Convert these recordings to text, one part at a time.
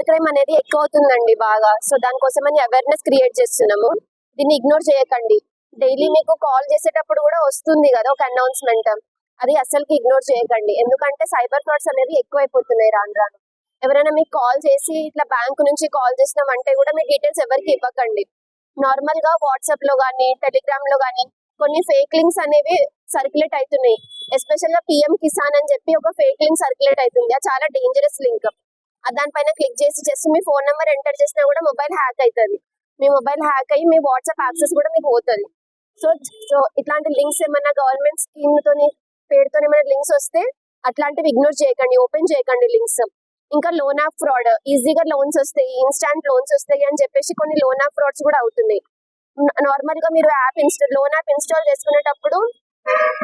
Cyber crime అనేది ఎక్కువ అవుతుందండి బాగా. సో దానికోసమని అవేర్నెస్ క్రియేట్ చేస్తున్నాము. దీన్ని ఇగ్నోర్ చేయకండి. డైలీ మీకు కాల్ చేసేటప్పుడు కూడా వస్తుంది కదా ఒక అనౌన్స్మెంట్, అది అస్సలకి ఇగ్నోర్ చేయకండి. ఎందుకంటే సైబర్ ఫ్రాడ్స్ అనేది ఎక్కువైపోతున్నాయి రాను రాను. ఎవరైనా మీకు కాల్ చేసి ఇట్లా బ్యాంక్ నుంచి కాల్ చేసినామంటే కూడా మీ డీటెయిల్స్ ఎవరికి ఇవ్వకండి. నార్మల్ గా వాట్సాప్ లో కానీ టెలిగ్రామ్ లో కానీ కొన్ని ఫేక్ లింక్స్ అనేవి సర్క్యులేట్ అవుతున్నాయి. ఎస్పెషల్ గా పిఎం కిసాన్ అని చెప్పి ఒక ఫేక్ లింక్ సర్క్యులేట్ అవుతుంది. అది చాలా డేంజరస్ లింక్. దానిపైన క్లిక్ చేసి జస్ట్ మీ ఫోన్ నెంబర్ ఎంటర్ చేసినా కూడా మొబైల్ హ్యాక్ అవుతుంది. మీ మొబైల్ హ్యాక్ అయ్యి మీ వాట్సాప్ యాక్సెస్ కూడా మీకు పోతుంది. సో సో ఇట్లాంటి లింక్స్ ఏమైనా గవర్నమెంట్ స్కీమ్ తోని పేరుతో ఏమైనా లింక్స్ వస్తే అట్లాంటివి ఇగ్నోర్ చేయకండి, ఓపెన్ చేయకండి లింక్స్. ఇంకా లోన్ యాప్ ఫ్రాడ్, ఈజీగా లోన్స్ వస్తాయి, ఇన్స్టాంట్ లోన్స్ వస్తాయి అని చెప్పేసి కొన్ని లోన్ యాప్ ఫ్రాడ్స్ కూడా అవుతున్నాయి. నార్మల్ గా మీరు లోన్ యాప్ ఇన్స్టాల్ చేసుకునేటప్పుడు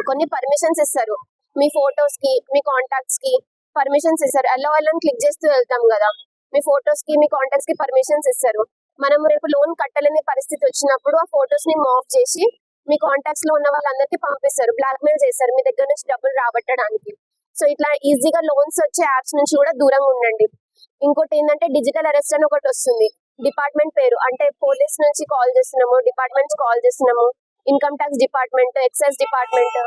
కొన్ని పర్మిషన్స్ ఇస్తారు. మీ ఫొటోస్ కి, మీ కాంటాక్ట్స్ కి పర్మిషన్స్ ఇస్తారు. అలో అని క్లిక్ చేస్తూ వెళ్తాం కదా, మీ ఫొటోస్ కి మీ కాంటాక్ట్స్ కి పర్మిషన్స్ ఇస్తారు. మనం రేపు లోన్ కట్టలేని పరిస్థితి వచ్చినప్పుడు ఆ ఫొటోస్ ని మాఫ్ చేసి మీ కాంటాక్ట్స్ లో ఉన్న వాళ్ళందరికీ పంపిస్తారు, బ్లాక్మెయిల్ చేస్తారు మీ దగ్గర నుంచి డబ్బులు రాబట్టడానికి. సో ఇట్లా ఈజీగా లోన్స్ వచ్చే యాప్స్ నుంచి కూడా దూరంగా ఉండండి. ఇంకోటి ఏంటంటే డిజిటల్ అరెస్ట్ అని ఒకటి వస్తుంది. డిపార్ట్మెంట్ పేరు అంటే పోలీస్ నుంచి కాల్ చేస్తున్నాము, డిపార్ట్మెంట్స్ కాల్ చేస్తున్నాము, income tax department, excise department,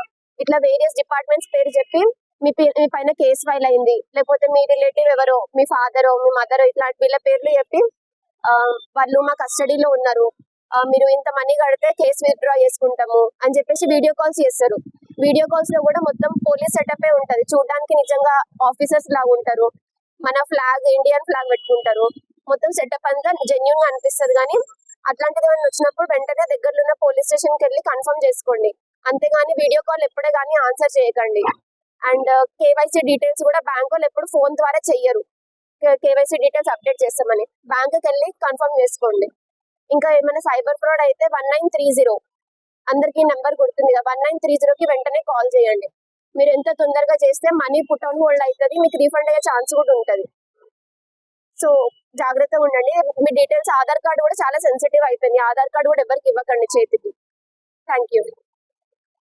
ఇట్లా వేరియస్ డిపార్ట్మెంట్స్ పేరు చెప్పి మీ పైన కేసు ఫైల్ అయింది, లేకపోతే మీ రిలేటివ్ ఎవరో, మీ ఫాదరో మీ మదరో ఇట్లాంటి వీళ్ళ పేర్లు చెప్పి వాళ్ళు మా కస్టడీలో ఉన్నారు, మీరు ఇంత మనీ కడితే కేసు విత్డ్రా చేసుకుంటాము అని చెప్పేసి వీడియో కాల్స్ చేస్తారు. వీడియో కాల్స్ లో కూడా మొత్తం పోలీస్ సెటప్ ఉంటది. చూడడానికి నిజంగా ఆఫీసర్స్ లాగా ఉంటారు. మన ఫ్లాగ్, ఇండియన్ ఫ్లాగ్ పెట్టుకుంటారు. మొత్తం సెటప్ అంతా జెన్యున్ గా అనిపిస్తుంది. కానీ అట్లాంటిది ఏమైనా వచ్చినప్పుడు వెంటనే దగ్గరలో ఉన్న పోలీస్ స్టేషన్ కి వెళ్ళి కన్ఫర్మ్ చేసుకోండి. అంతేగాని వీడియో కాల్ ఎప్పుడే కానీ ఆన్సర్ చేయకండి. అండ్ కేవైసీ డీటెయిల్స్ కూడా బ్యాంక్ వాళ్ళు ఎప్పుడు ఫోన్ ద్వారా చెయ్యరు. కేవైసీ డీటెయిల్స్ అప్డేట్ చేస్తామని బ్యాంక్ కి వెళ్ళి కన్ఫర్మ్ చేసుకోండి. ఇంకా ఏమైనా సైబర్ ఫ్రాడ్ అయితే 1930, అందరికీ నెంబర్ గుర్తుంది కదా, 1930కి వెంటనే కాల్ చేయండి. మీరు ఎంత తొందరగా చేస్తే మనీ పుట్ ఆన్ హోల్డ్ అవుతుంది, మీకు రీఫండ్ అయ్యే ఛాన్స్ కూడా ఉంటుంది. సో జాగ్రత్తగా ఉండండి. మీ డీటెయిల్స్, ఆధార్ కార్డు కూడా చాలా సెన్సిటివ్ అయిపోయింది. ఆధార్ కార్డు కూడా ఎవరికి ఇవ్వకండి చేతికి. Thank you.